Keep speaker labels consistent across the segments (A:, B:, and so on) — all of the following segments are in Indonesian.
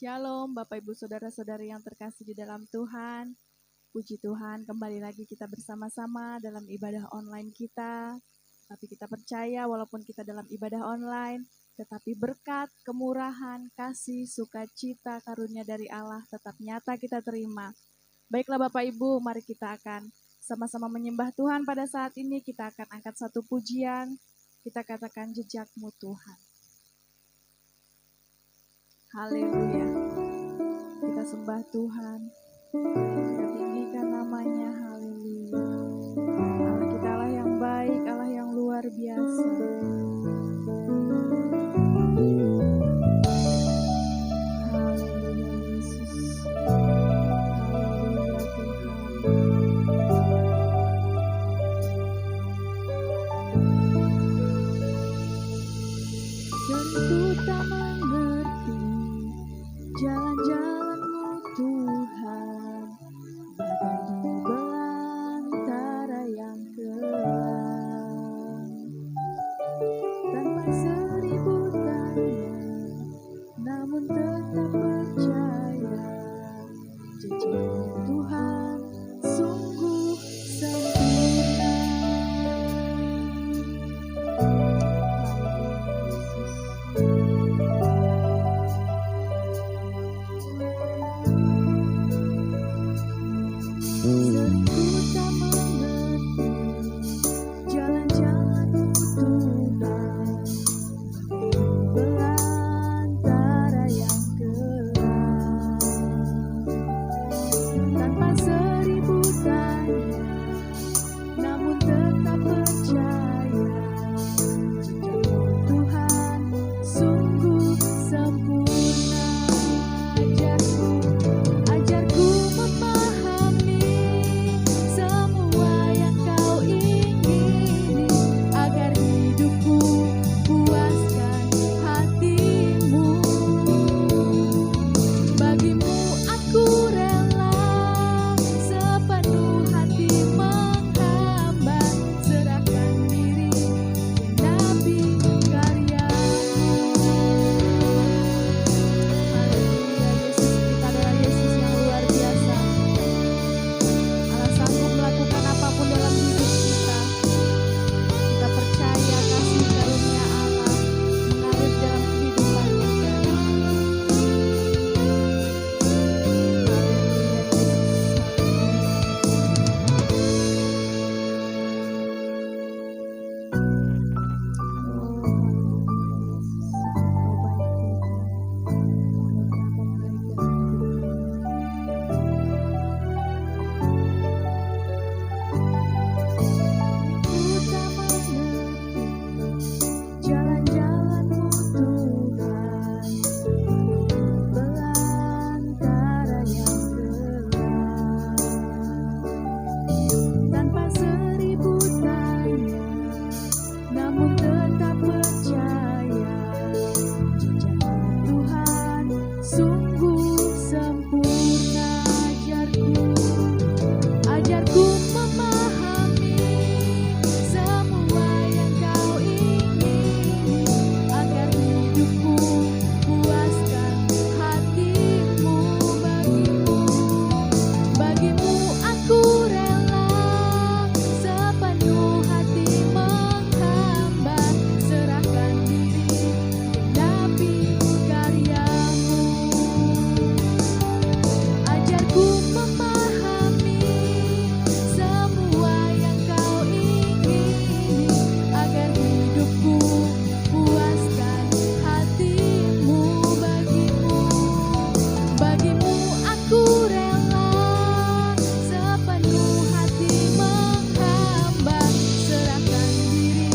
A: Shalom Bapak Ibu Saudara-saudari yang terkasih di dalam Tuhan. Puji Tuhan, kembali lagi kita bersama-sama dalam ibadah online kita. Tapi kita percaya walaupun kita dalam ibadah online, tetapi berkat, kemurahan, kasih, sukacita, karunia dari Allah tetap nyata kita terima. Baiklah Bapak Ibu, mari kita akan sama-sama menyembah Tuhan pada saat ini. Kita akan angkat satu pujian, kita katakan jejak-Mu Tuhan. Haleluya. Kita sembah Tuhan. Kita tinggikan namanya. Haleluya. Allah kita Allah yang baik, Allah yang luar biasa. Haleluya Yesus. Haleluya Tuhan. Tentu tak mengerti jalan-jalan-Mu Tuhan, bagai belantara yang kelam, tanpa seribu tanya, namun tetap percaya, janji-Mu Tuhan sungguh sempurna. Sering ku tak mengerti jalan-jalan-Mu Tuhan, belantara yang kelam, tanpa seribu tanya, namun tetap percaya, janji-Mu Tuhan sungguh sempurna. Ajarku memahami semua yang Kau ingini, agar hidupku puaskan hati-Mu. Bagimu aku rela sepenuh hati menghamba, serahkan diri genapi karya-Mu. Haleluya Yesus, kita adalah Yesus yang luar biasa. Allah sanggup melakukan apapun dalam hidup kita. Kita percaya kasih karunia Allah mengalir dalam kehidupan kita. Jalan-jalan-Mu Tuhan, belantara yang kelam, tanpa seribu tanya, namun tetap percaya, janji-Mu Tuhan sungguh sempurna. Ajarku memahami semua yang Kau ingini, agar hidupku puaskan hati-Mu. Bagimu aku rela sepenuh hati menghamba, serahkan diri genapi karya-Mu. Ajarku memahami semua yang Kau ingini, agar hidupku puaskan hati-Mu. Bagimu aku rela sepenuh hati menghamba, serahkan diri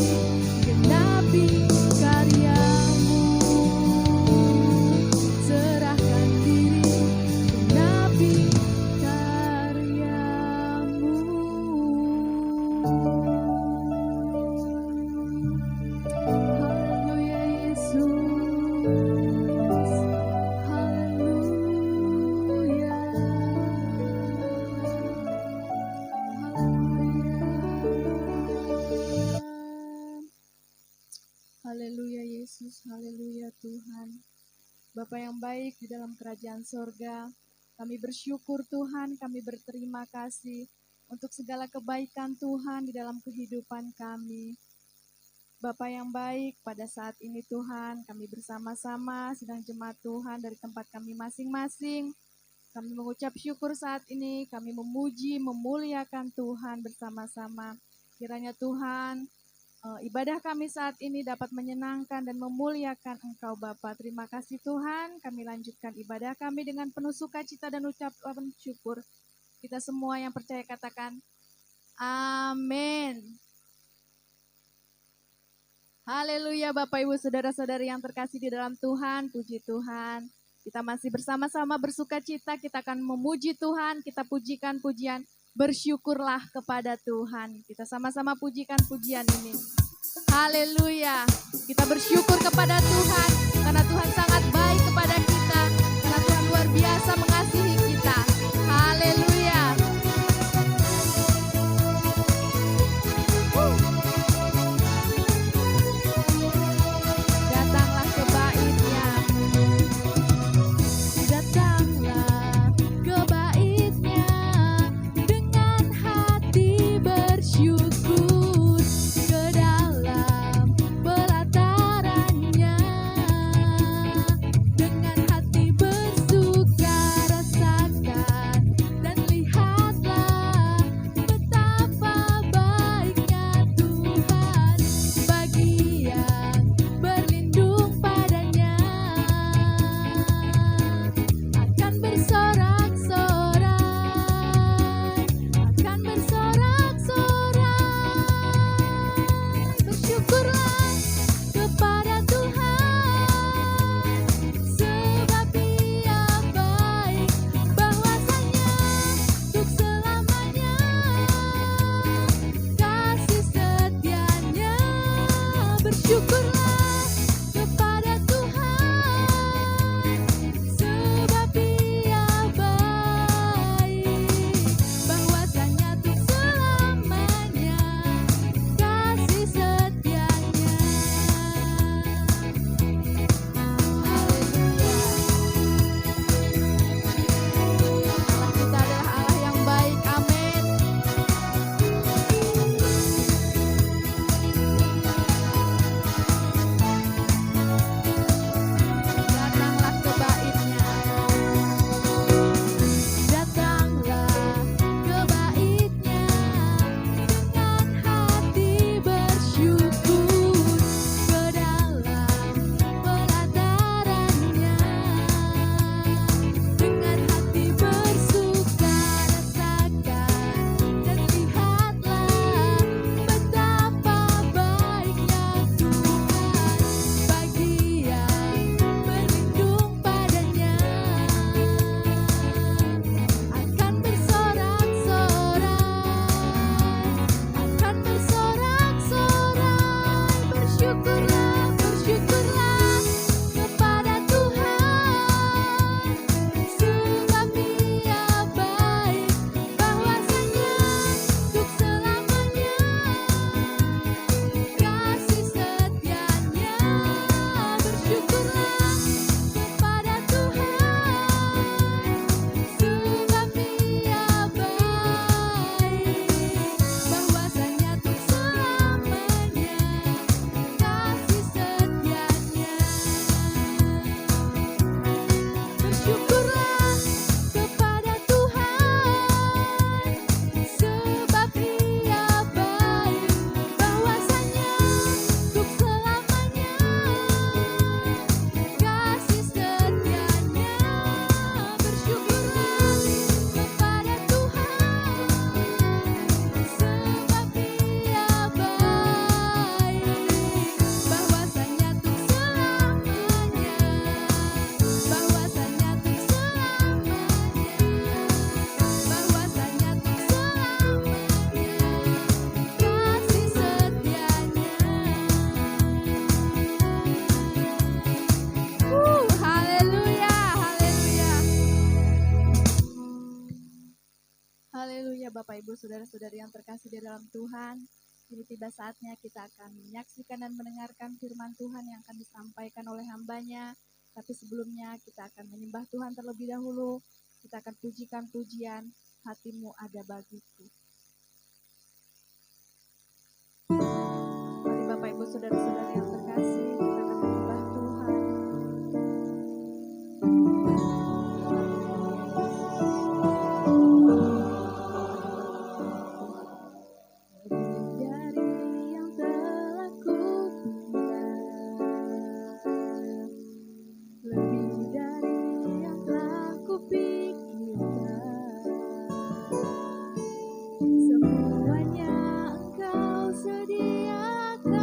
A: genapi karya-Mu. Serahkan diri genapi karya-Mu. Haleluya Yesus. Haleluya. Haleluya Yesus. Haleluya Tuhan. Bapa yang baik di dalam kerajaan sorga, kami bersyukur Tuhan, kami berterima kasih untuk segala kebaikan Tuhan di dalam kehidupan kami. Bapa yang baik, pada saat ini Tuhan, kami bersama-sama sidang jemaat Tuhan dari tempat kami masing-masing. Kami mengucap syukur saat ini, kami memuji, memuliakan Tuhan bersama-sama. Kiranya Tuhan, ibadah kami saat ini dapat menyenangkan dan memuliakan Engkau Bapa. Terima kasih Tuhan, kami lanjutkan ibadah kami dengan penuh sukacita dan ucapan syukur. Kita semua yang percaya katakan, amin. Haleluya Bapak Ibu Saudara-saudari yang terkasih di dalam Tuhan, puji Tuhan. Kita masih bersama-sama bersuka cita, kita akan memuji Tuhan, kita pujikan pujian, bersyukurlah kepada Tuhan. Kita sama-sama pujikan pujian ini. Haleluya, kita bersyukur kepada Tuhan, karena Tuhan sangat baik kepada kita, karena Tuhan luar biasa mengasihi kita. Haleluya. Datanglah ke bait-Nya. Datanglah ke bait-Nya dengan hati bersyukur, ke dalam pelataran-Nya dengan hati bersuka rasakan dan lihatlah betapa baiknya Tuhan bagi yang berlindung padanya. Akan bersorak-sorai, akan bersorak-sorai. Bersyukurlah kepada Tuhan, sebab Dia baik, bahwasanya untuk selamanya kasih setia-Nya. Bersyukurlah kepada Tuhan, sebab Dia baik, bahwasanya untuk selamanya kasih setia-Nya. Haleluya. Allah kita adalah Allah yang baik, amin. Datanglah ke bait-Nya. Datanglah ke bait-Nya dengan hati bersyukur, ke dalam pelataran-Nya dengan hati bersuka rasakan dan lihatlah betapa baiknya Tuhan bagi yang berlindung padanya. Akan bersorak-sorai, akan bersorak-sorai. Bersyukurlah, bersyukurlah kepada Tuhan, sebab Dia baik, bahwasanya untuk selamanya kasih setia-Nya. Bersyukurlah kepada Tuhan, sebab Dia baik, bahwasanya untuk selamanya kasih setia-Nya. Bersyukurlah kepada Tuhan, sebab Dia baik, bahwasanya untuk selamanya kasih setia-Nya. Bersyukurlah kepada Tuhan, sebab Dia baik, bahwasanya untuk selamanya, bahwasanya untuk selamanya, bahwasanya untuk selamanya kasih setia-Nya. Haleluya, haleluya. Haleluya Bapak Ibu Saudara-saudari yang terkasih di dalam Tuhan. Kini tiba saatnya kita akan menyaksikan dan mendengarkan firman Tuhan yang akan disampaikan oleh hamba-Nya. Tapi sebelumnya kita akan menyembah Tuhan terlebih dahulu. Kita akan pujikan pujian Hatimu Ada Bagiku. Mari Bapak Ibu Saudara-saudara yang terkasih, kita akan menyembah Tuhan. Semuanya Engkau sediakan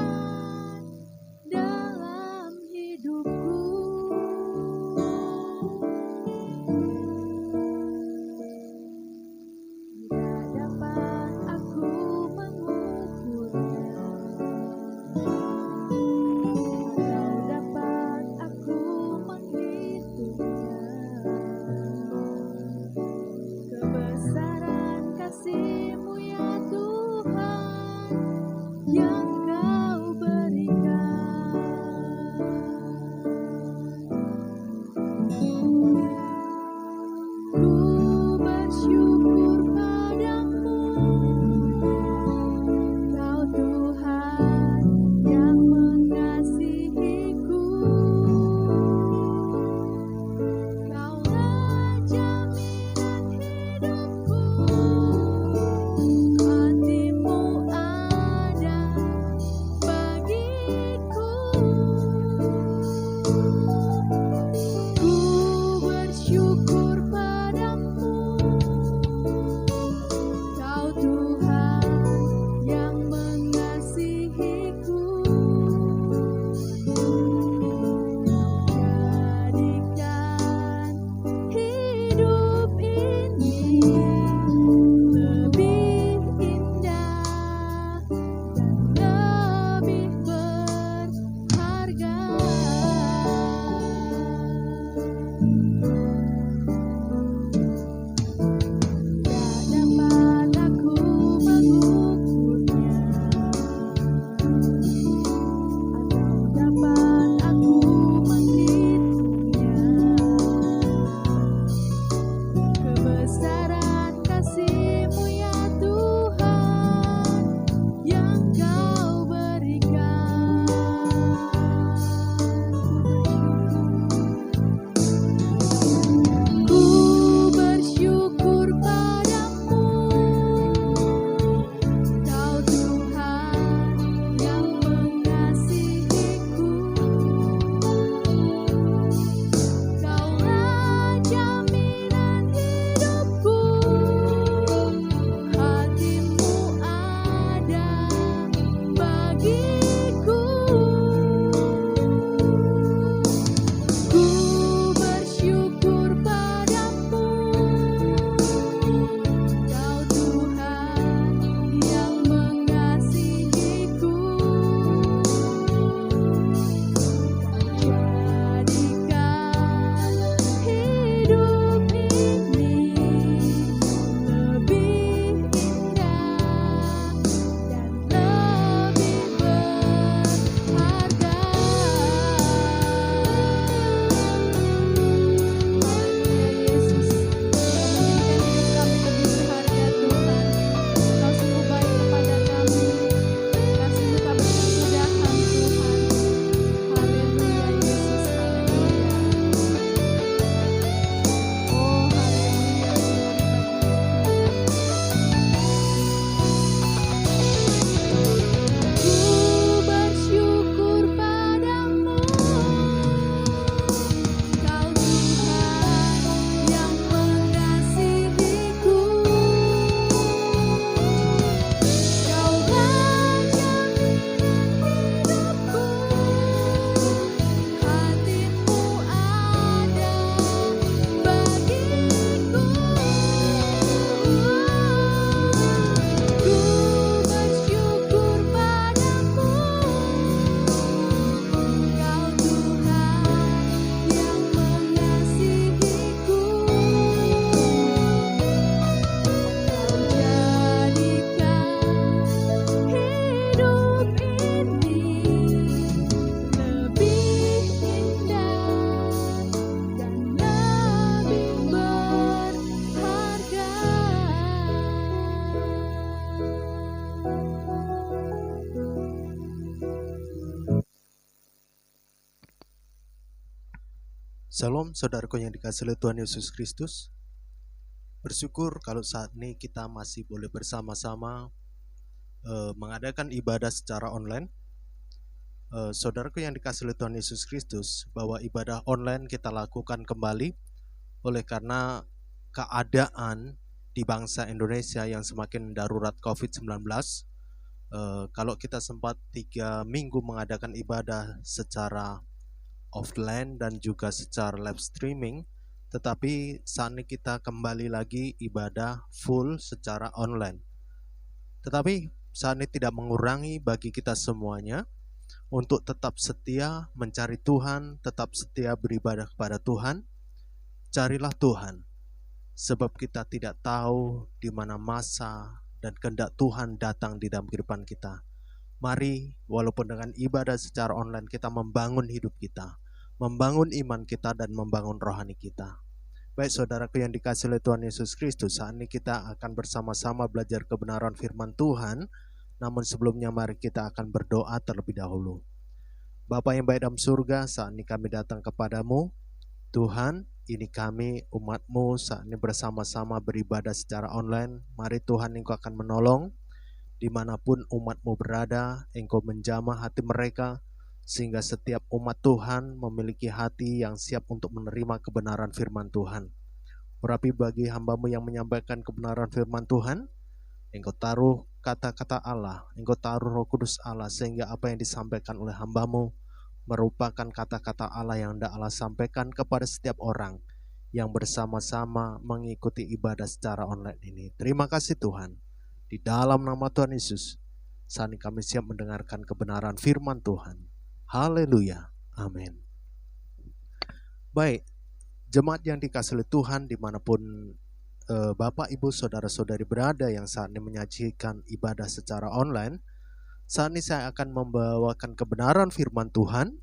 B: Shalom saudaraku yang dikasihi oleh Tuhan Yesus Kristus. Bersyukur kalau saat ini kita masih boleh bersama-sama mengadakan ibadah secara online. Saudaraku yang dikasihi oleh Tuhan Yesus Kristus, bahwa ibadah online kita lakukan kembali oleh karena keadaan di bangsa Indonesia yang semakin darurat COVID-19. Kalau kita sempat 3 minggu mengadakan ibadah secara offline dan juga secara live streaming, tetapi saat ini kita kembali lagi ibadah full secara online. Tetapi saat ini tidak mengurangi bagi kita semuanya untuk tetap setia mencari Tuhan, tetap setia beribadah kepada Tuhan. Carilah Tuhan, sebab kita tidak tahu di mana masa dan kehendak Tuhan datang di dalam kehidupan kita. Mari, walaupun dengan ibadah secara online, kita membangun hidup kita, membangun iman kita, dan membangun rohani kita. Baik saudaraku yang dikasihi oleh Tuhan Yesus Kristus, saat ini kita akan bersama-sama belajar kebenaran firman Tuhan. Namun sebelumnya mari kita akan berdoa terlebih dahulu. Bapa yang baik dalam surga, saat ini kami datang kepadamu. Tuhan, ini kami umat-Mu saat ini bersama-sama beribadah secara online. Mari Tuhan, Engkau akan menolong. Dimanapun umat-Mu berada, Engkau menjamah hati mereka, sehingga setiap umat Tuhan memiliki hati yang siap untuk menerima kebenaran firman Tuhan. Urapi bagi hamba-Mu yang menyampaikan kebenaran firman Tuhan, Engkau taruh kata-kata Allah, Engkau taruh Roh Kudus Allah, sehingga apa yang disampaikan oleh hamba-Mu merupakan kata-kata Allah yang hendak Allah sampaikan kepada setiap orang yang bersama-sama mengikuti ibadah secara online ini. Terima kasih Tuhan. Di dalam nama Tuhan Yesus, saat ini kami siap mendengarkan kebenaran firman Tuhan. Haleluya. Amin. Baik, jemaat yang dikasihi oleh Tuhan dimanapun Bapak, Ibu, Saudara-saudari berada yang saat ini menyajikan ibadah secara online, saat ini saya akan membawakan kebenaran firman Tuhan.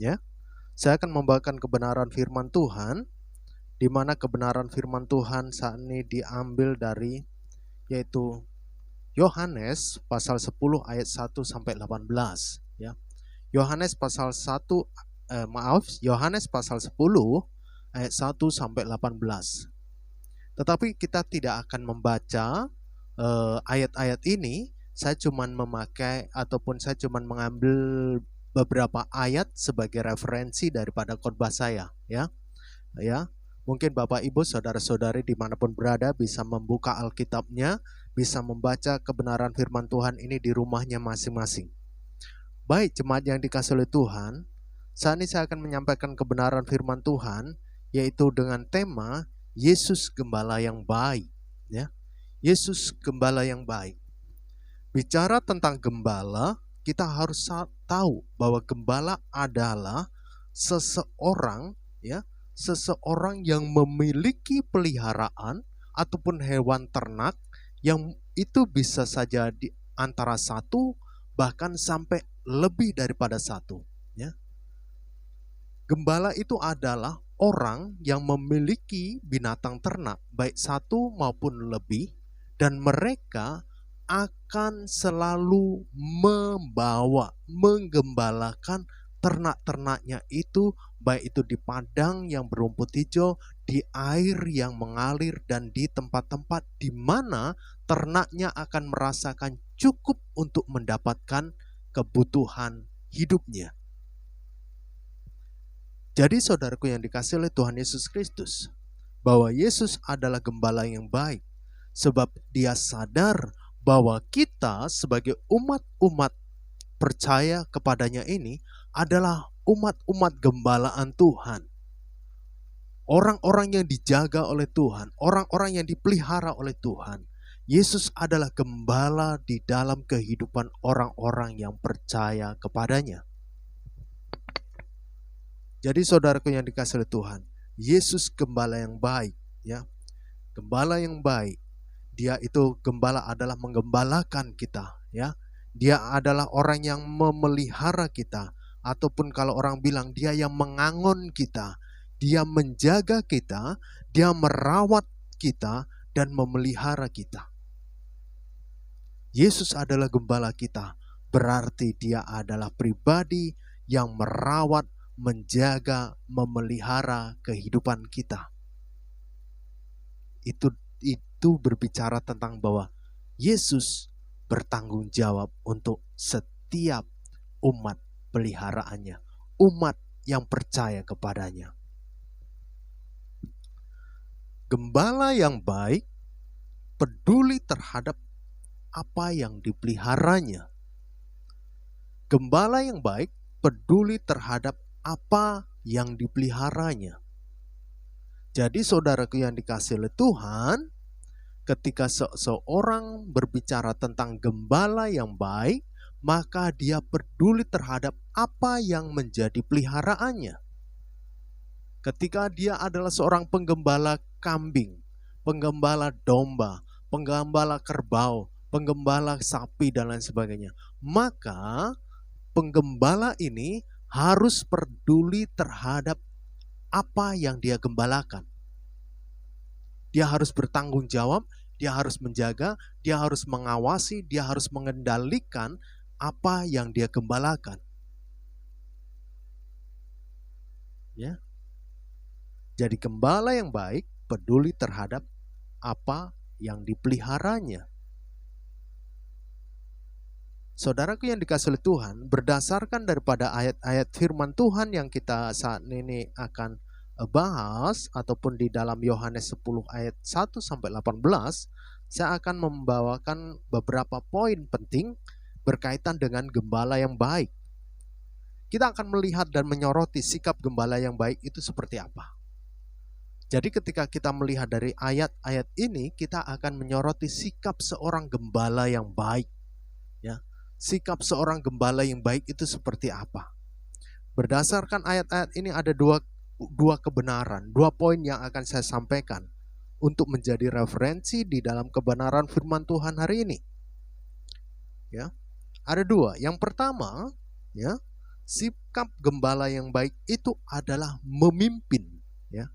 B: Ya, saya akan membawakan kebenaran firman Tuhan, di mana kebenaran firman Tuhan saat ini diambil dari yaitu Yohanes pasal 10 ayat 1 sampai 18 ya. Yohanes pasal 10 ayat 1 sampai 18. Tetapi kita tidak akan membaca ayat-ayat ini. Saya cuman memakai ataupun saya cuman mengambil beberapa ayat sebagai referensi daripada khotbah saya ya. Mungkin Bapak, Ibu, Saudara-saudari dimanapun berada bisa membuka Alkitabnya, bisa membaca kebenaran firman Tuhan ini di rumahnya masing-masing. Baik jemaat yang dikasihi oleh Tuhan, saat ini saya akan menyampaikan kebenaran firman Tuhan, yaitu dengan tema Yesus Gembala yang baik. Ya, Yesus Gembala yang baik. Bicara tentang gembala, kita harus tahu bahwa gembala adalah seseorang yang memiliki peliharaan ataupun hewan ternak yang itu bisa saja di antara satu bahkan sampai lebih daripada satu. Ya. Gembala itu adalah orang yang memiliki binatang ternak baik satu maupun lebih, dan mereka akan selalu menggembalakan ternak-ternaknya itu, baik itu di padang yang berumput hijau, di air yang mengalir, dan di tempat-tempat di mana ternaknya akan merasakan cukup untuk mendapatkan kebutuhan hidupnya. Jadi saudaraku yang dikasihi oleh Tuhan Yesus Kristus, bahwa Yesus adalah gembala yang baik, sebab Dia sadar bahwa kita sebagai umat-umat percaya kepadanya ini adalah umat-umat gembalaan Tuhan. Orang-orang yang dijaga oleh Tuhan, orang-orang yang dipelihara oleh Tuhan. Yesus adalah gembala di dalam kehidupan orang-orang yang percaya kepadanya. Jadi saudaraku yang dikasihi oleh Tuhan, Yesus gembala yang baik, ya. Gembala yang baik, Dia itu gembala adalah menggembalakan kita, ya. Dia adalah orang yang memelihara kita, ataupun kalau orang bilang Dia yang mengangon kita, Dia menjaga kita, Dia merawat kita dan memelihara kita. Yesus adalah gembala kita, berarti Dia adalah pribadi yang merawat, menjaga, memelihara kehidupan kita. Itu berbicara tentang bahwa Yesus bertanggung jawab untuk setiap umat peliharaannya, umat yang percaya kepadanya. Gembala yang baik peduli terhadap apa yang dipeliharanya. Gembala yang baik peduli terhadap apa yang dipeliharanya. Jadi saudaraku yang dikasihi oleh Tuhan, ketika seseorang berbicara tentang gembala yang baik, maka dia peduli terhadap apa yang menjadi peliharaannya. Ketika dia adalah seorang penggembala kambing, penggembala domba, penggembala kerbau, penggembala sapi dan lain sebagainya, maka penggembala ini harus peduli terhadap apa yang dia gembalakan. Dia harus bertanggung jawab, dia harus menjaga, dia harus mengawasi, dia harus mengendalikan apa yang dia gembalakan. Ya. Jadi gembala yang baik peduli terhadap apa yang dipeliharanya. Saudaraku yang dikasihi oleh Tuhan, berdasarkan daripada ayat-ayat firman Tuhan yang kita saat ini akan bahas, ataupun di dalam Yohanes 10 ayat 1-18, saya akan membawakan beberapa poin penting berkaitan dengan gembala yang baik. Kita akan melihat dan menyoroti sikap gembala yang baik itu seperti apa. Jadi ketika kita melihat dari ayat-ayat ini, kita akan menyoroti sikap seorang gembala yang baik. Ya. Sikap seorang gembala yang baik itu seperti apa? Berdasarkan ayat-ayat ini ada dua kebenaran, 2 poin yang akan saya sampaikan untuk menjadi referensi di dalam kebenaran firman Tuhan hari ini. Ya, ada 2. Yang pertama, ya, sikap gembala yang baik itu adalah memimpin. Ya,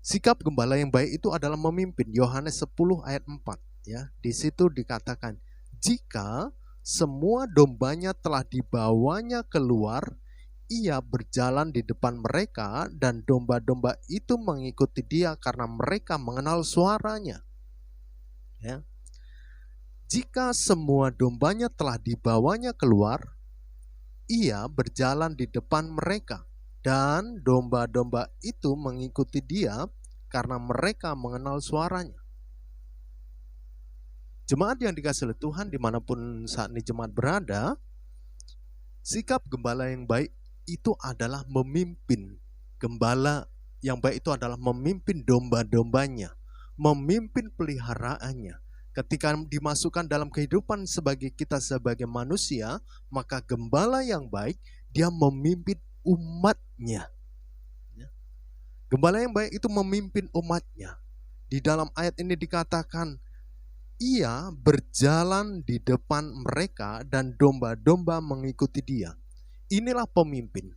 B: sikap gembala yang baik itu adalah memimpin. Yohanes 10 ayat 4. Ya, di situ dikatakan, jika semua dombanya telah dibawanya keluar, ia berjalan di depan mereka dan domba-domba itu mengikuti dia karena mereka mengenal suaranya. Ya. Jika semua dombanya telah dibawanya keluar, ia berjalan di depan mereka dan domba-domba itu mengikuti dia karena mereka mengenal suaranya. Jemaat yang dikasihi oleh Tuhan dimanapun saat ini jemaat berada, sikap gembala yang baik itu adalah memimpin. Gembala yang baik itu adalah memimpin domba-dombanya, memimpin peliharaannya. Ketika dimasukkan dalam kehidupan kita sebagai manusia, maka gembala yang baik, dia memimpin umatnya. Gembala yang baik itu memimpin umatnya. Di dalam ayat ini dikatakan, ia berjalan di depan mereka dan domba-domba mengikuti dia. Inilah pemimpin.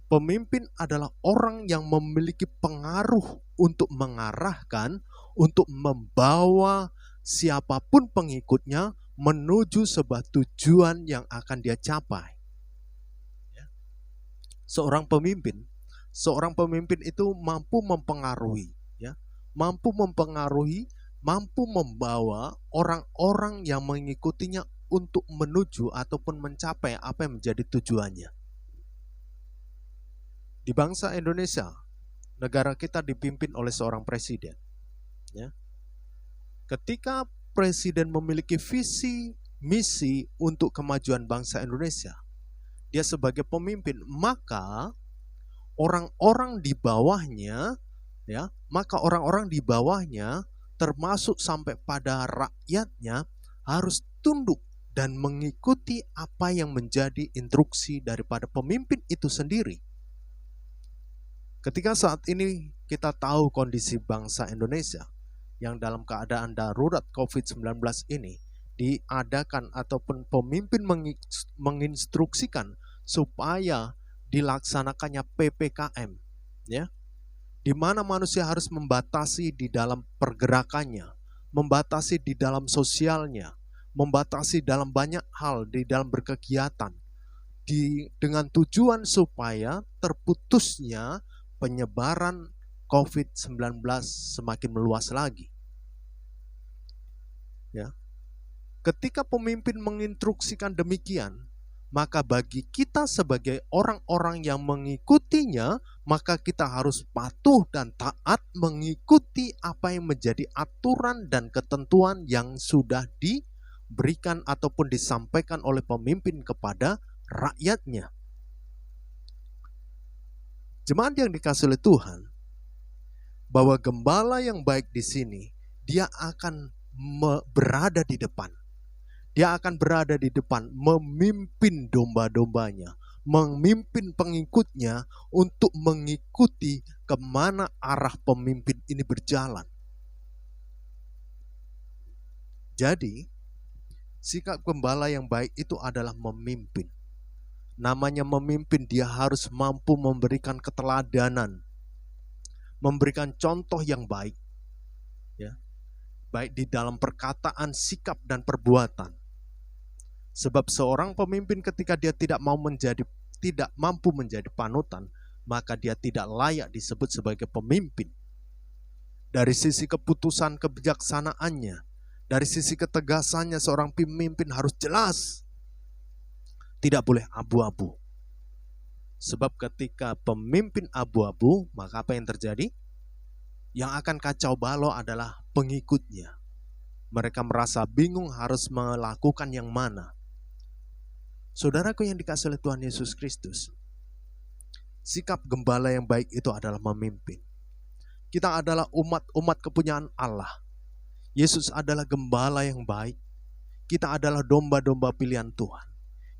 B: Pemimpin adalah orang yang memiliki pengaruh untuk mengarahkan, untuk membawa siapapun pengikutnya menuju sebuah tujuan yang akan dia capai. Seorang pemimpin itu mampu mempengaruhi, ya, mampu membawa orang-orang yang mengikutinya untuk menuju ataupun mencapai apa yang menjadi tujuannya. Di bangsa Indonesia, negara kita dipimpin oleh seorang presiden. Ya. Ketika presiden memiliki visi, misi untuk kemajuan bangsa Indonesia, dia sebagai pemimpin, maka orang-orang di bawahnya, termasuk sampai pada rakyatnya, harus tunduk dan mengikuti apa yang menjadi instruksi daripada pemimpin itu sendiri. Ketika saat ini kita tahu kondisi bangsa Indonesia yang dalam keadaan darurat COVID-19 ini diadakan ataupun pemimpin menginstruksikan supaya dilaksanakannya PPKM, ya, di mana manusia harus membatasi di dalam pergerakannya, membatasi di dalam sosialnya, membatasi dalam banyak hal di dalam berkegiatan. dengan tujuan supaya terputusnya penyebaran COVID-19 semakin meluas lagi. Ya. Ketika pemimpin menginstruksikan demikian, maka bagi kita sebagai orang-orang yang mengikutinya, maka kita harus patuh dan taat mengikuti apa yang menjadi aturan dan ketentuan yang sudah diberikan ataupun disampaikan oleh pemimpin kepada rakyatnya. Jemaat yang dikasihi oleh Tuhan, bahwa gembala yang baik di sini, dia akan berada di depan. Dia akan berada di depan, memimpin domba-dombanya, memimpin pengikutnya untuk mengikuti kemana arah pemimpin ini berjalan. Jadi, sikap gembala yang baik itu adalah memimpin. Namanya memimpin, dia harus mampu memberikan keteladanan, memberikan contoh yang baik, ya, baik di dalam perkataan, sikap, dan perbuatan. Sebab seorang pemimpin ketika dia tidak mampu menjadi panutan, maka dia tidak layak disebut sebagai pemimpin. Dari sisi keputusan kebijaksanaannya, dari sisi ketegasannya, seorang pemimpin harus jelas, tidak boleh abu-abu. Sebab ketika pemimpin abu-abu, maka apa yang terjadi? Yang akan kacau balau adalah pengikutnya. Mereka merasa bingung harus melakukan yang mana. Saudaraku yang dikasihi oleh Tuhan Yesus Kristus, sikap gembala yang baik itu adalah memimpin. Kita adalah umat kepunyaan Allah. Yesus adalah gembala yang baik. Kita adalah domba-domba pilihan Tuhan.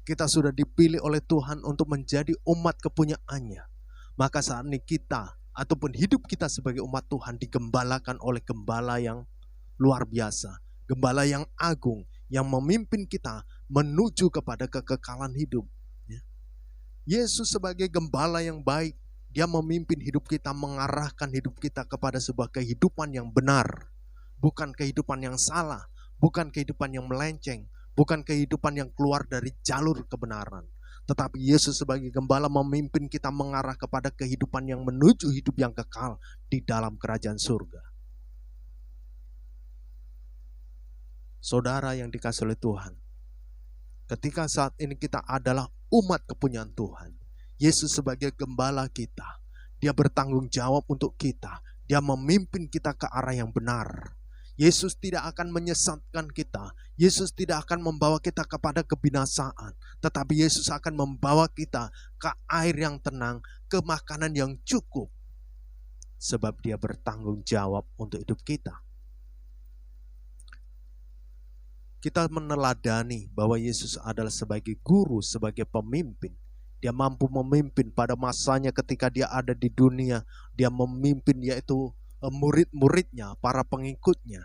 B: Kita sudah dipilih oleh Tuhan untuk menjadi umat kepunyaannya. Maka saat ini kita ataupun hidup kita sebagai umat Tuhan digembalakan oleh gembala yang luar biasa, gembala yang agung, yang memimpin kita menuju kepada kekekalan hidup. Yesus sebagai gembala yang baik, dia memimpin hidup kita, mengarahkan hidup kita kepada sebuah kehidupan yang benar. Bukan kehidupan yang salah, bukan kehidupan yang melenceng, bukan kehidupan yang keluar dari jalur kebenaran. Tetapi Yesus sebagai gembala memimpin kita mengarah kepada kehidupan yang menuju hidup yang kekal di dalam kerajaan surga. Saudara yang dikasihi oleh Tuhan, ketika saat ini kita adalah umat kepunyaan Tuhan, Yesus sebagai gembala kita, dia bertanggung jawab untuk kita, dia memimpin kita ke arah yang benar. Yesus tidak akan menyesatkan kita, Yesus tidak akan membawa kita kepada kebinasaan, tetapi Yesus akan membawa kita ke air yang tenang, ke makanan yang cukup, sebab dia bertanggung jawab untuk hidup kita. Kita meneladani bahwa Yesus adalah sebagai guru, sebagai pemimpin. Dia mampu memimpin pada masanya ketika dia ada di dunia. Dia memimpin yaitu murid-muridnya, para pengikutnya.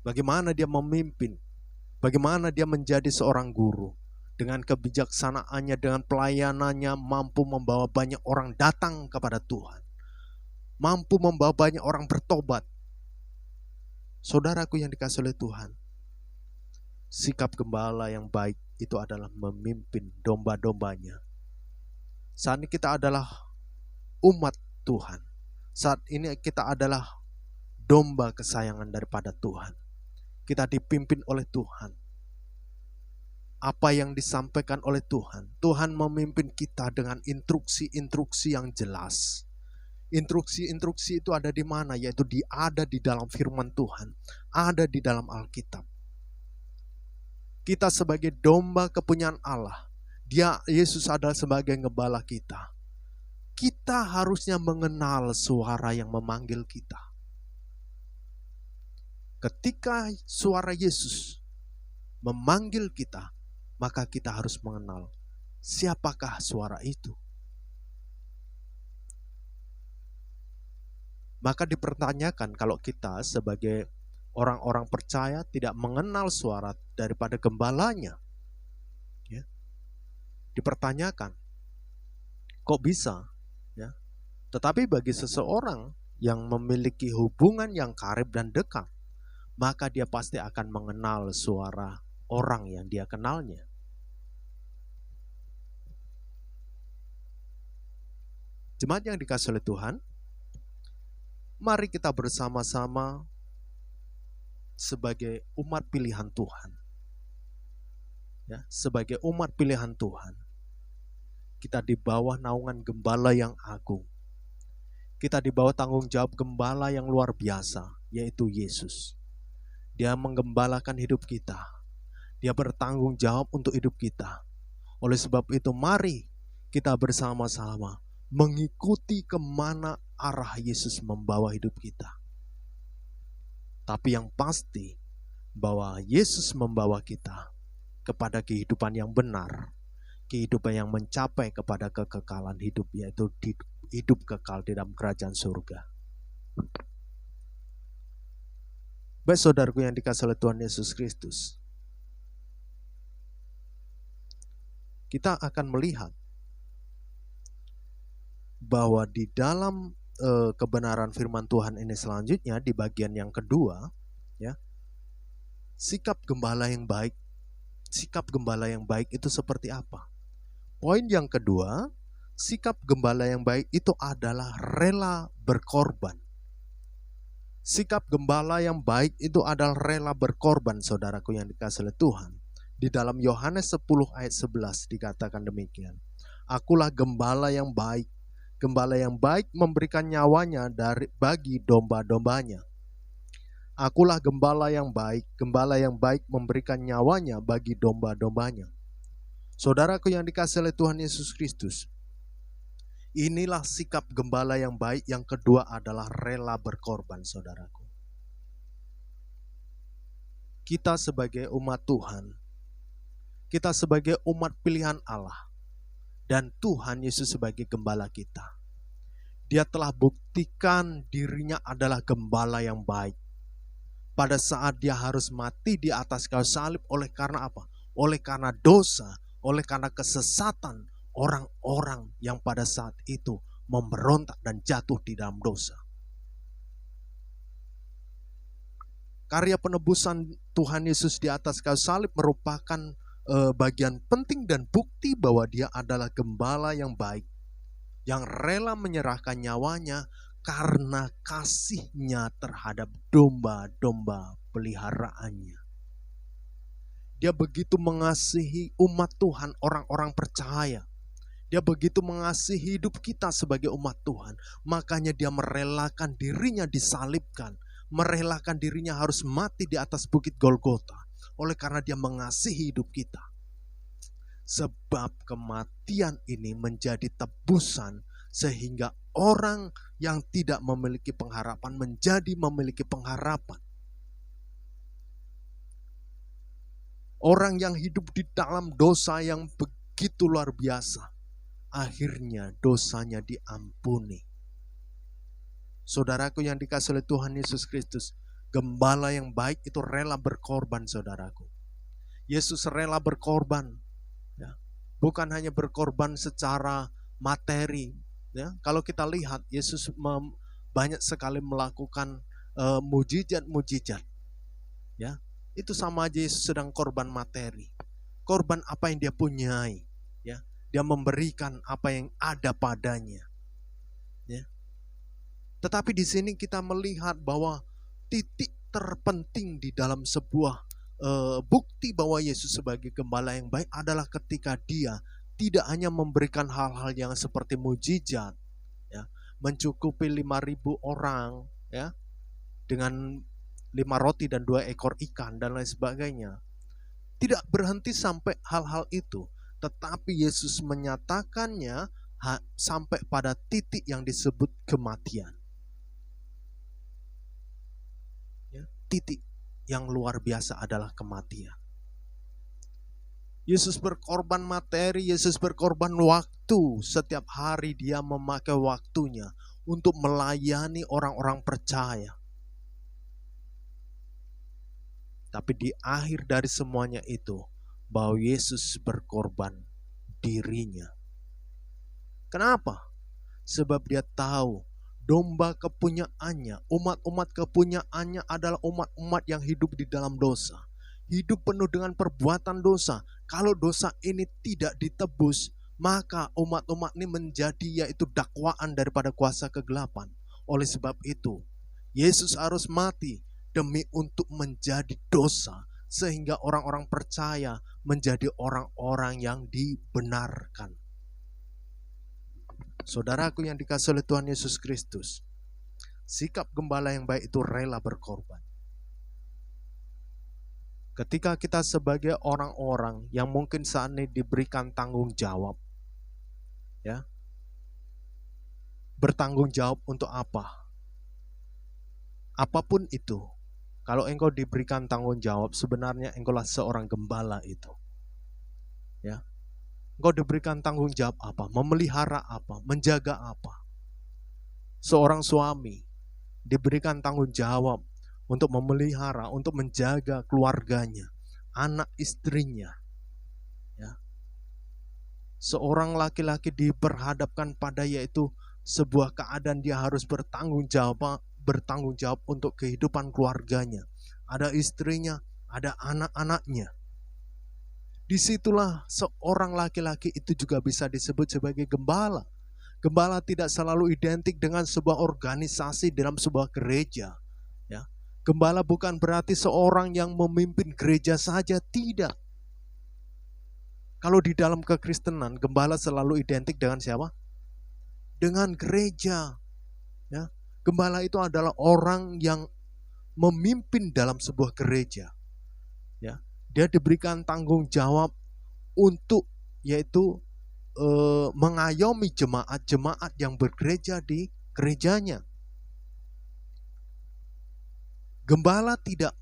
B: Bagaimana dia memimpin? Bagaimana dia menjadi seorang guru? Dengan kebijaksanaannya, dengan pelayanannya, mampu membawa banyak orang datang kepada Tuhan. Mampu membawa banyak orang bertobat. Saudaraku yang dikasihi oleh Tuhan, sikap gembala yang baik itu adalah memimpin domba-dombanya. Saat ini kita adalah umat Tuhan. Saat ini kita adalah domba kesayangan daripada Tuhan. Kita dipimpin oleh Tuhan. Apa yang disampaikan oleh Tuhan, Tuhan memimpin kita dengan instruksi-instruksi yang jelas. Instruksi-instruksi itu ada di mana? Yaitu ada di dalam firman Tuhan, ada di dalam Alkitab. Kita sebagai domba kepunyaan Allah, Yesus adalah sebagai gembala kita. Kita harusnya mengenal suara yang memanggil kita. Ketika suara Yesus memanggil kita, maka kita harus mengenal siapakah suara itu. Maka dipertanyakan kalau kita sebagai orang-orang percaya tidak mengenal suara daripada gembalanya. Ya. Dipertanyakan, kok bisa? Ya. Tetapi bagi seseorang yang memiliki hubungan yang karib dan dekat, maka dia pasti akan mengenal suara orang yang dia kenalnya. Jemaat yang dikasihi oleh Tuhan, mari kita bersama-sama sebagai umat pilihan Tuhan. Ya, sebagai umat pilihan Tuhan, kita di bawah naungan gembala yang agung. Kita di bawah tanggung jawab gembala yang luar biasa, yaitu Yesus. Dia menggembalakan hidup kita. Dia bertanggung jawab untuk hidup kita. Oleh sebab itu, mari kita bersama-sama mengikuti kemana arah Yesus membawa hidup kita. Tapi yang pasti, bahwa Yesus membawa kita kepada kehidupan yang benar, kehidupan yang mencapai kepada kekekalan hidup, yaitu hidup kekal di dalam kerajaan surga. Baik saudaraku yang dikasihi oleh Tuhan Yesus Kristus, kita akan melihat bahwa di dalam kebenaran firman Tuhan ini selanjutnya di bagian yang kedua, ya, sikap gembala yang baik. Sikap gembala yang baik itu seperti apa? Poin yang kedua, sikap gembala yang baik itu adalah rela berkorban. Sikap gembala yang baik itu adalah rela berkorban, saudaraku yang dikasihi oleh Tuhan. Di dalam Yohanes 10 ayat 11 dikatakan demikian. Akulah gembala yang baik. Gembala yang baik memberikan nyawanya bagi domba-dombanya. Akulah gembala yang baik. Gembala yang baik memberikan nyawanya bagi domba-dombanya. Saudaraku yang dikasihi oleh Tuhan Yesus Kristus, inilah sikap gembala yang baik. Yang kedua adalah rela berkorban, saudaraku. Kita sebagai umat Tuhan, kita sebagai umat pilihan Allah, dan Tuhan Yesus sebagai gembala kita. Dia telah buktikan dirinya adalah gembala yang baik. Pada saat dia harus mati di atas kayu salib, oleh karena apa? Oleh karena dosa, oleh karena kesesatan orang-orang yang pada saat itu memberontak dan jatuh di dalam dosa. Karya penebusan Tuhan Yesus di atas kayu salib merupakan bagian penting dan bukti bahwa dia adalah gembala yang baik, yang rela menyerahkan nyawanya karena kasihnya terhadap domba-domba peliharaannya. Dia begitu mengasihi umat Tuhan, orang-orang percaya. Dia begitu mengasihi hidup kita sebagai umat Tuhan. Makanya dia merelakan dirinya disalibkan. Merelakan dirinya harus mati di atas bukit Golgota. Oleh karena dia mengasihi hidup kita. Sebab kematian ini menjadi tebusan sehingga orang yang tidak memiliki pengharapan menjadi memiliki pengharapan. Orang yang hidup di dalam dosa yang begitu luar biasa, akhirnya dosanya diampuni. Saudaraku yang dikasihi oleh Tuhan Yesus Kristus, gembala yang baik itu rela berkorban, saudaraku. Yesus rela berkorban, ya. Bukan hanya berkorban secara materi, ya. Kalau kita lihat Yesus banyak sekali melakukan mujizat-mujizat, ya. Itu sama aja Yesus sedang korban materi. Korban apa yang dia punyai, ya. Dia memberikan apa yang ada padanya, ya. Tetapi di sini kita melihat bahwa titik terpenting di dalam sebuah bukti bahwa Yesus sebagai gembala yang baik adalah ketika dia tidak hanya memberikan hal-hal yang seperti mujizat, ya, mencukupi 5.000 orang, ya, dengan 5 roti dan 2 ekor ikan dan lain sebagainya. Tidak berhenti sampai hal-hal itu, tetapi Yesus menyatakannya sampai pada titik yang disebut kematian. Titik yang luar biasa adalah kematian. Yesus berkorban materi, Yesus berkorban waktu. Setiap hari dia memakai waktunya untuk melayani orang-orang percaya. Tapi di akhir dari semuanya itu, bahwa Yesus berkorban dirinya. Kenapa? Sebab dia tahu domba kepunyaannya, umat-umat kepunyaannya adalah umat-umat yang hidup di dalam dosa. Hidup penuh dengan perbuatan dosa. Kalau dosa ini tidak ditebus, maka umat-umat ini menjadi yaitu dakwaan daripada kuasa kegelapan. Oleh sebab itu, Yesus harus mati demi untuk menjadi dosa, sehingga orang-orang percaya menjadi orang-orang yang dibenarkan. Saudaraku yang dikasihi oleh Tuhan Yesus Kristus, sikap gembala yang baik itu rela berkorban. Ketika kita sebagai orang-orang yang mungkin saat ini diberikan tanggung jawab, ya, bertanggung jawab untuk apa? Apapun itu, kalau engkau diberikan tanggung jawab, sebenarnya engkaulah seorang gembala itu. Ya, engkau diberikan tanggung jawab apa? Memelihara apa? Menjaga apa? Seorang suami diberikan tanggung jawab untuk memelihara, untuk menjaga keluarganya, anak istrinya. Ya. Seorang laki-laki diperhadapkan pada yaitu sebuah keadaan dia harus bertanggung jawab untuk kehidupan keluarganya. Ada istrinya, ada anak-anaknya. Disitulah seorang laki-laki itu juga bisa disebut sebagai gembala. Gembala tidak selalu identik dengan sebuah organisasi dalam sebuah gereja. Ya. Gembala bukan berarti seorang yang memimpin gereja saja, tidak. Kalau di dalam kekristenan, gembala selalu identik dengan siapa? Dengan gereja. Ya. Gembala itu adalah orang yang memimpin dalam sebuah gereja. Ya. Dia diberikan tanggung jawab untuk yaitu mengayomi jemaat-jemaat yang bergereja di gerejanya. Gembala tidak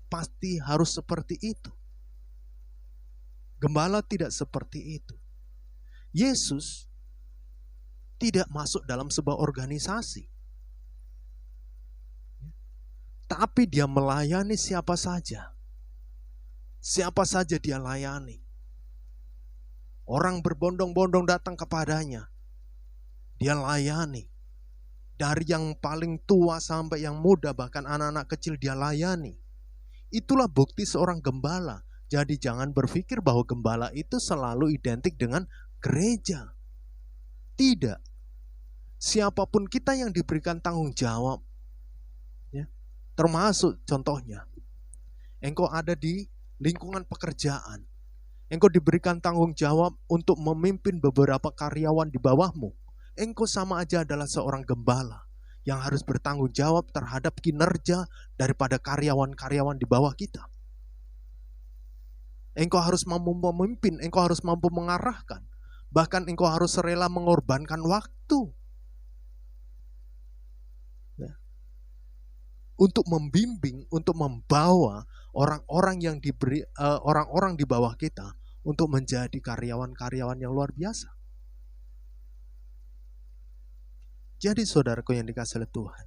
B: pasti harus seperti itu. Gembala tidak seperti itu. Yesus tidak masuk dalam sebuah organisasi. Tapi dia melayani siapa saja. Siapa saja dia layani. Orang berbondong-bondong datang kepadanya. Dia layani. Dari yang paling tua sampai yang muda, bahkan anak-anak kecil dia layani. Itulah bukti seorang gembala. Jadi jangan berpikir bahwa gembala itu selalu identik dengan gereja. Tidak. Siapapun kita yang diberikan tanggung jawab, ya, termasuk contohnya, engkau ada di lingkungan pekerjaan. Engkau diberikan tanggung jawab untuk memimpin beberapa karyawan di bawahmu. Engkau sama aja adalah seorang gembala yang harus bertanggung jawab terhadap kinerja daripada karyawan-karyawan di bawah kita. Engkau harus mampu memimpin, engkau harus mampu mengarahkan. Bahkan engkau harus rela mengorbankan waktu. Ya. Untuk membimbing, untuk membawa orang-orang yang orang-orang di bawah kita untuk menjadi karyawan-karyawan yang luar biasa. Jadi saudaraku yang dikasihi oleh Tuhan,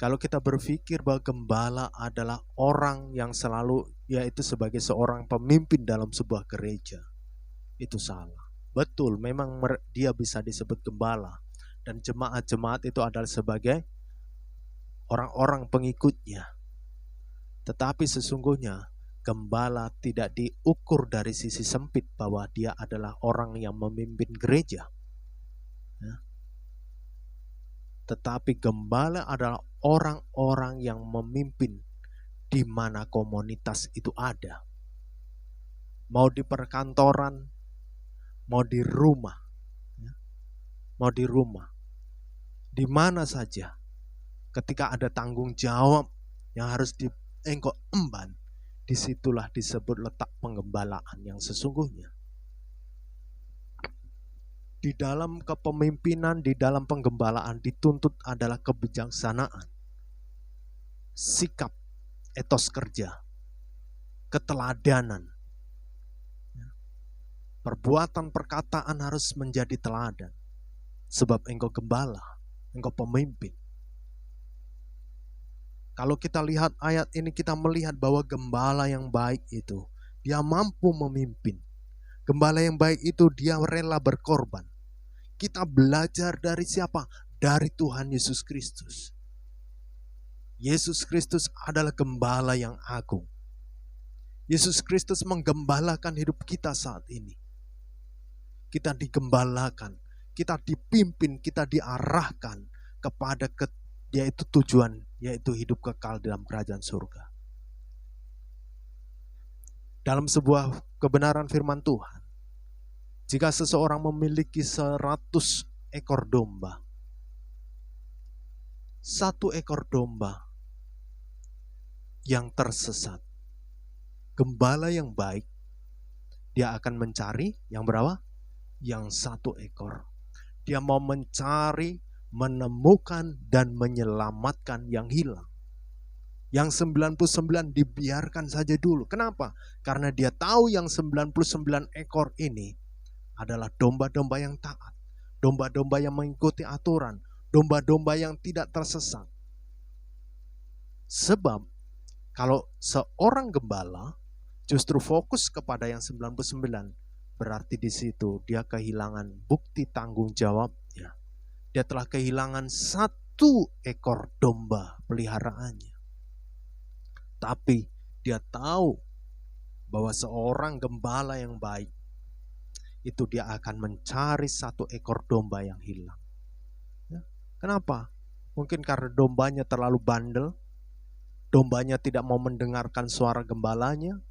B: kalau kita berpikir bahwa gembala adalah orang yang selalu yaitu sebagai seorang pemimpin dalam sebuah gereja, itu salah. Betul, memang dia bisa disebut gembala dan jemaat-jemaat itu adalah sebagai orang-orang pengikutnya. Tetapi sesungguhnya gembala tidak diukur dari sisi sempit bahwa dia adalah orang yang memimpin gereja. Ya. Tetapi gembala adalah orang-orang yang memimpin di mana komunitas itu ada. Mau di perkantoran, mau di rumah, ya. Mau di rumah, di mana saja. Ketika ada tanggung jawab yang harus engkau emban, disitulah disebut letak penggembalaan yang sesungguhnya. Di dalam kepemimpinan, di dalam penggembalaan dituntut adalah kebijaksanaan, sikap, etos kerja, keteladanan. Perbuatan perkataan harus menjadi teladan. Sebab engkau gembala, engkau pemimpin. Kalau kita lihat ayat ini, kita melihat bahwa gembala yang baik itu, dia mampu memimpin. Gembala yang baik itu dia rela berkorban. Kita belajar dari siapa? Dari Tuhan Yesus Kristus. Yesus Kristus adalah gembala yang agung. Yesus Kristus menggembalakan hidup kita saat ini. kita digembalakan, kita dipimpin, kita diarahkan kepada yaitu tujuan, yaitu hidup kekal dalam kerajaan surga. Dalam sebuah kebenaran firman Tuhan, jika seseorang memiliki 100 ekor domba, 1 ekor domba yang tersesat, gembala yang baik, dia akan mencari yang berapa? Yang 1 ekor. Dia mau mencari, menemukan, dan menyelamatkan yang hilang. Yang 99 dibiarkan saja dulu. Kenapa? Karena dia tahu yang 99 ekor ini adalah domba-domba yang taat. Domba-domba yang mengikuti aturan. Domba-domba yang tidak tersesat. Sebab kalau seorang gembala justru fokus kepada yang 99, berarti di situ dia kehilangan bukti tanggung jawabnya. Dia telah kehilangan 1 ekor domba peliharaannya. Tapi dia tahu bahwa seorang gembala yang baik itu dia akan mencari 1 ekor domba yang hilang. Ya. Kenapa? Mungkin karena dombanya terlalu bandel, dombanya tidak mau mendengarkan suara gembalanya,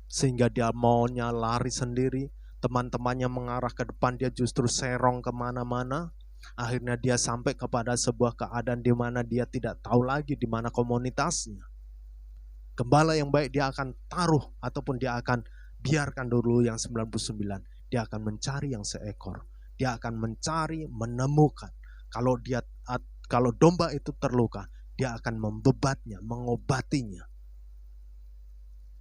B: sehingga dia maunya lari sendiri. Teman-temannya mengarah ke depan, dia justru serong kemana-mana. Akhirnya dia sampai kepada sebuah keadaan di mana dia tidak tahu lagi di mana komunitasnya. Gembala yang baik dia akan taruh ataupun dia akan biarkan dulu yang 99. Dia akan mencari yang seekor. Dia akan mencari, menemukan. Kalau domba itu terluka, dia akan membebatnya, mengobatinya.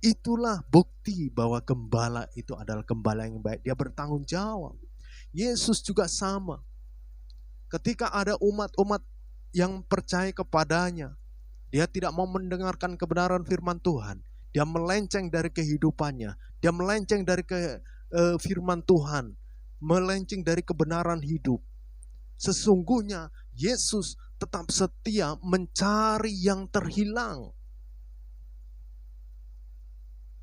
B: Itulah bukti bahwa gembala itu adalah gembala yang baik. Dia bertanggung jawab. Yesus juga sama. Ketika ada umat-umat yang percaya kepadanya, dia tidak mau mendengarkan kebenaran firman Tuhan. Dia melenceng dari kehidupannya. Dia melenceng dari firman Tuhan. Melenceng dari kebenaran hidup. Sesungguhnya Yesus tetap setia mencari yang terhilang.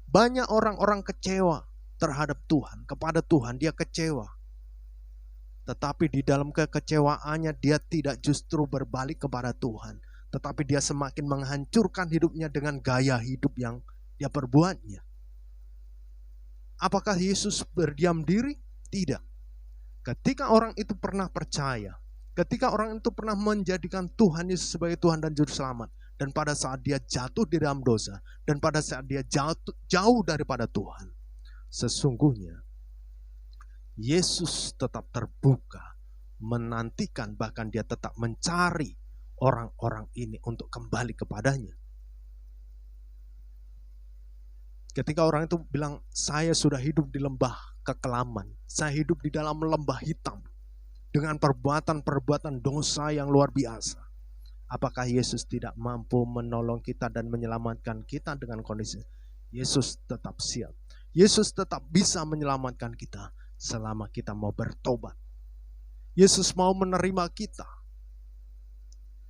B: Banyak orang-orang kecewa terhadap Tuhan. Kepada Tuhan dia kecewa. Tetapi di dalam kekecewaannya dia tidak justru berbalik kepada Tuhan. Tetapi dia semakin menghancurkan hidupnya dengan gaya hidup yang dia perbuatnya. Apakah Yesus berdiam diri? Tidak. Ketika orang itu pernah percaya, ketika orang itu pernah menjadikan Tuhan Yesus sebagai Tuhan dan Juru Selamat, dan pada saat dia jatuh di dalam dosa, dan pada saat dia jauh daripada Tuhan, sesungguhnya Yesus tetap terbuka, menantikan, bahkan dia tetap mencari orang-orang ini untuk kembali kepadanya. Ketika orang itu bilang, saya sudah hidup di lembah kekelaman, saya hidup di dalam lembah hitam, dengan perbuatan-perbuatan dosa yang luar biasa. Apakah Yesus tidak mampu menolong kita dan menyelamatkan kita dengan kondisi? Yesus tetap siap. Yesus tetap bisa menyelamatkan kita selama kita mau bertobat. Yesus mau menerima kita.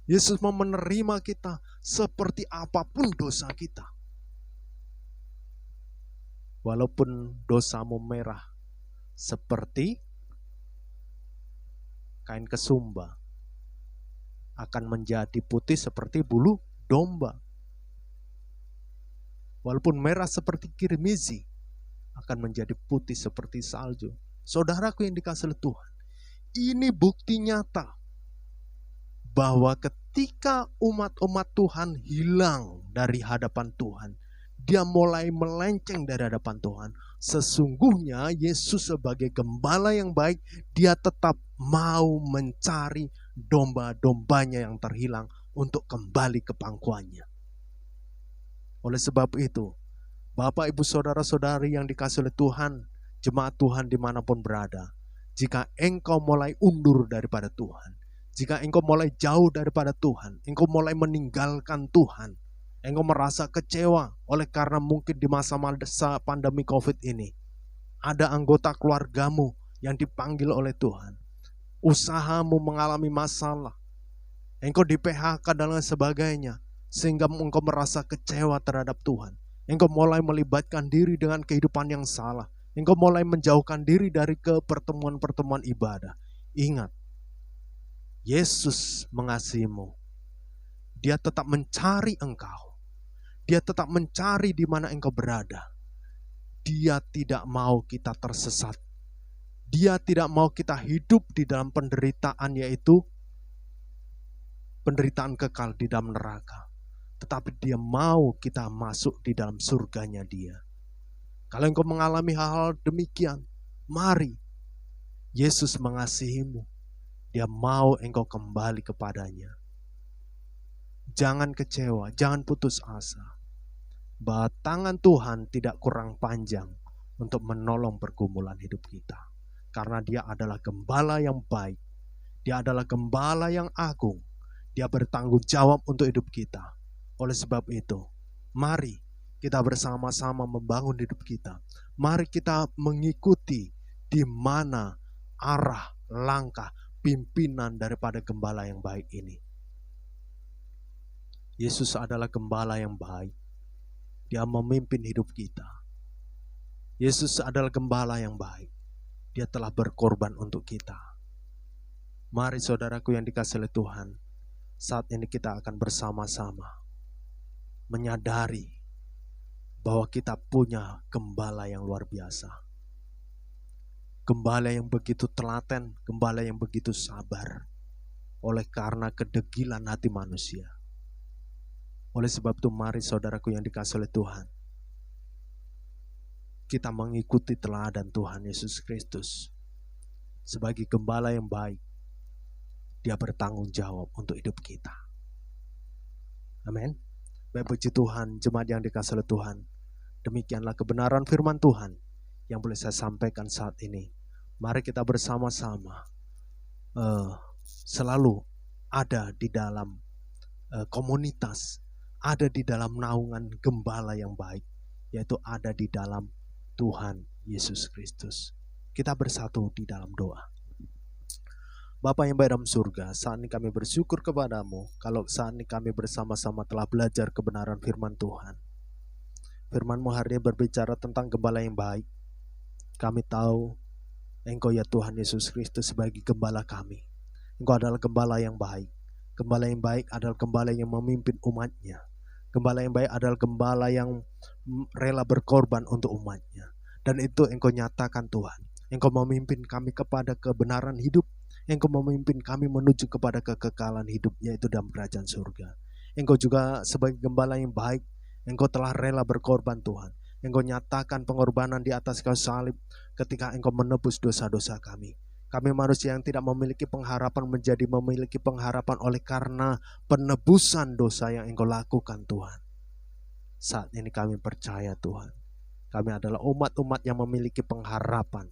B: Yesus mau menerima kita seperti apapun dosa kita. Walaupun dosamu merah seperti kain kesumba, akan menjadi putih seperti bulu domba. Walaupun merah seperti kirmizi, akan menjadi putih seperti salju. Saudaraku yang dikasihi Tuhan, ini bukti nyata bahwa ketika umat-umat Tuhan hilang dari hadapan Tuhan, dia mulai melenceng dari hadapan Tuhan. Sesungguhnya Yesus sebagai gembala yang baik, dia tetap mau mencari domba-dombanya yang terhilang untuk kembali ke pangkuannya. Oleh sebab itu, Bapak, Ibu, Saudara-saudari yang dikasihi oleh Tuhan, jemaat Tuhan dimanapun berada, jika engkau mulai undur daripada Tuhan, jika engkau mulai jauh daripada Tuhan, engkau mulai meninggalkan Tuhan, engkau merasa kecewa oleh karena mungkin di masa-masa pandemi COVID ini, ada anggota keluargamu yang dipanggil oleh Tuhan, usahamu mengalami masalah, engkau di PHK dan lain sebagainya, sehingga engkau merasa kecewa terhadap Tuhan. Engkau mulai melibatkan diri dengan kehidupan yang salah. engkau mulai menjauhkan diri dari ke pertemuan-pertemuan ibadah, ingat, Yesus mengasihimu. Dia tetap mencari engkau. Dia tetap mencari di mana engkau berada. Dia tidak mau kita tersesat. Dia tidak mau kita hidup di dalam penderitaan, yaitu penderitaan kekal di dalam neraka. Tetapi dia mau kita masuk di dalam surganya dia. Kalau engkau mengalami hal-hal demikian, mari. Yesus mengasihimu. Dia mau engkau kembali kepadanya. Jangan kecewa, jangan putus asa. Bahwa tangan Tuhan tidak kurang panjang untuk menolong pergumulan hidup kita. Karena dia adalah gembala yang baik. Dia adalah gembala yang agung. Dia bertanggung jawab untuk hidup kita. Oleh sebab itu, mari kita bersama-sama membangun hidup kita. Mari kita mengikuti di mana arah, langkah, pimpinan daripada gembala yang baik ini. Yesus adalah gembala yang baik. Dia memimpin hidup kita. Yesus adalah gembala yang baik. Dia telah berkorban untuk kita. Mari saudaraku yang dikasihi oleh Tuhan, saat ini kita akan bersama-sama menyadari bahwa kita punya gembala yang luar biasa. Gembala yang begitu telaten, gembala yang begitu sabar. Oleh karena kedegilan hati manusia. Oleh sebab itu mari saudaraku yang dikasihi oleh Tuhan, kita mengikuti teladan Tuhan Yesus Kristus. Sebagai gembala yang baik, dia bertanggung jawab untuk hidup kita. Amin. Baik, puji Tuhan, jemaat yang dikasihi oleh Tuhan. Demikianlah kebenaran firman Tuhan yang boleh saya sampaikan saat ini. Mari kita bersama-sama selalu ada di dalam komunitas, ada di dalam naungan gembala yang baik, yaitu ada di dalam Tuhan Yesus Kristus. Kita bersatu di dalam doa. Bapa yang baik dalam surga, saat ini kami bersyukur kepadamu kalau saat ini kami bersama-sama telah belajar kebenaran firman Tuhan. Firman-Mu hari ini berbicara tentang gembala yang baik. Kami tahu Engkau ya Tuhan Yesus Kristus sebagai gembala kami. Engkau adalah gembala yang baik. Gembala yang baik adalah gembala yang memimpin umatnya. Gembala yang baik adalah gembala yang rela berkorban untuk umatnya. Dan itu Engkau nyatakan Tuhan. Engkau memimpin kami kepada kebenaran hidup. Engkau memimpin kami menuju kepada kekekalan hidup, yaitu dalam kerajaan surga. Engkau juga sebagai gembala yang baik. Engkau telah rela berkorban Tuhan. Engkau nyatakan pengorbanan di atas kayu salib ketika Engkau menebus dosa-dosa kami. Kami manusia yang tidak memiliki pengharapan menjadi memiliki pengharapan oleh karena penebusan dosa yang Engkau lakukan Tuhan. Saat ini kami percaya Tuhan, kami adalah umat-umat yang memiliki pengharapan.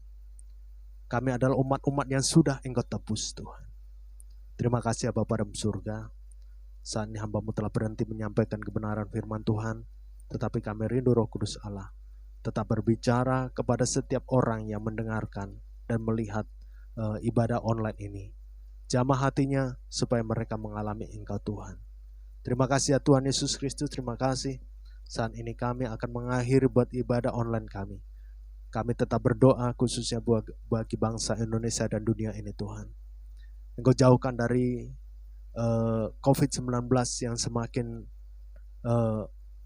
B: Kami adalah umat-umat yang sudah Engkau tebus Tuhan. Terima kasih ya Bapa dalam surga. Saat ini hamba-Mu telah berhenti menyampaikan kebenaran firman Tuhan, tetapi kami rindu Roh Kudus Allah tetap berbicara kepada setiap orang yang mendengarkan dan melihat ibadah online ini. Jamah hatinya supaya mereka mengalami Engkau Tuhan. Terima kasih ya Tuhan Yesus Kristus, terima kasih. Saat ini kami akan mengakhiri buat ibadah online kami. Kami tetap berdoa khususnya bagi bangsa Indonesia dan dunia ini Tuhan. Engkau jauhkan dari COVID-19 yang semakin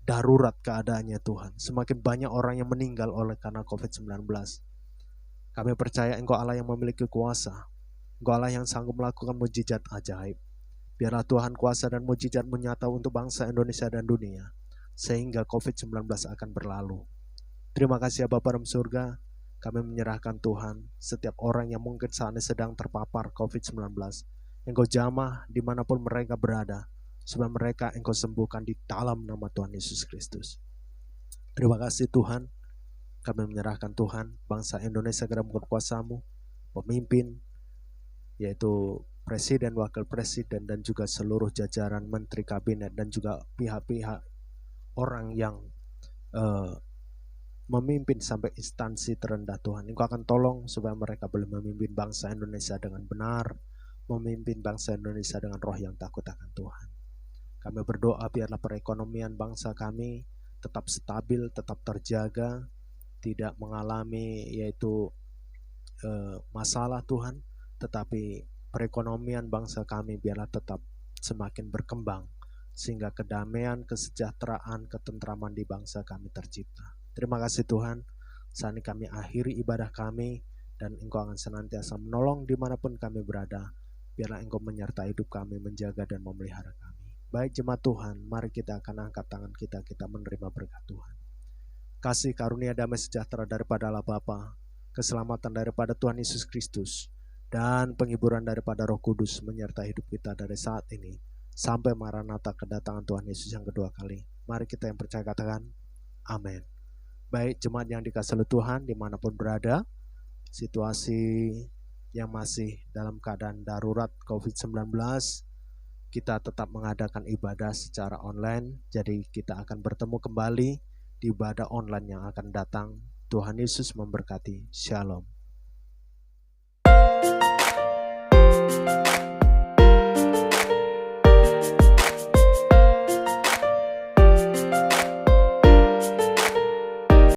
B: darurat keadaannya Tuhan. Semakin banyak orang yang meninggal oleh karena COVID-19. Kami percaya Engkau Allah yang memiliki kuasa. Engkau Allah yang sanggup melakukan mujizat ajaib. Biarlah Tuhan kuasa dan mujizat menyata untuk bangsa Indonesia dan dunia. Sehingga COVID-19 akan berlalu. Terima kasih ya Bapa dalam surga. Kami menyerahkan Tuhan setiap orang yang mungkin saat ini sedang terpapar COVID-19. Engkau jamah dimanapun mereka berada. Supaya mereka Engkau sembuhkan di dalam nama Tuhan Yesus Kristus. Terima kasih Tuhan. Kami menyerahkan Tuhan bangsa Indonesia ke dalam kuasa-Mu, pemimpin, yaitu presiden, wakil presiden, dan juga seluruh jajaran menteri kabinet, dan juga pihak-pihak orang yang memimpin sampai instansi terendah Tuhan. Engkau akan tolong supaya mereka boleh memimpin bangsa Indonesia dengan benar, memimpin bangsa Indonesia dengan roh yang takut akan Tuhan. Kami berdoa biarlah perekonomian bangsa kami tetap stabil, tetap terjaga, tidak mengalami yaitu masalah Tuhan, tetapi perekonomian bangsa kami biarlah tetap semakin berkembang, sehingga kedamaian, kesejahteraan, ketentraman di bangsa kami tercipta. Terima kasih Tuhan, saat ini kami akhiri ibadah kami, dan Engkau akan senantiasa menolong dimanapun kami berada. Biarlah Engkau menyertai hidup kami, menjaga dan memelihara kami. Baik jemaat Tuhan, mari kita akan angkat tangan kita menerima berkat Tuhan. Kasih karunia damai sejahtera daripada Allah Bapa, keselamatan daripada Tuhan Yesus Kristus, dan penghiburan daripada Roh Kudus menyertai hidup kita dari saat ini sampai Maranatha kedatangan Tuhan Yesus yang kedua kali. Mari kita yang percaya katakan amin. Baik jemaat yang dikasihi oleh Tuhan dimanapun berada, situasi yang masih dalam keadaan darurat COVID-19, kita tetap mengadakan ibadah secara online. Jadi kita akan bertemu kembali di ibadah online yang akan datang. Tuhan Yesus memberkati. Shalom.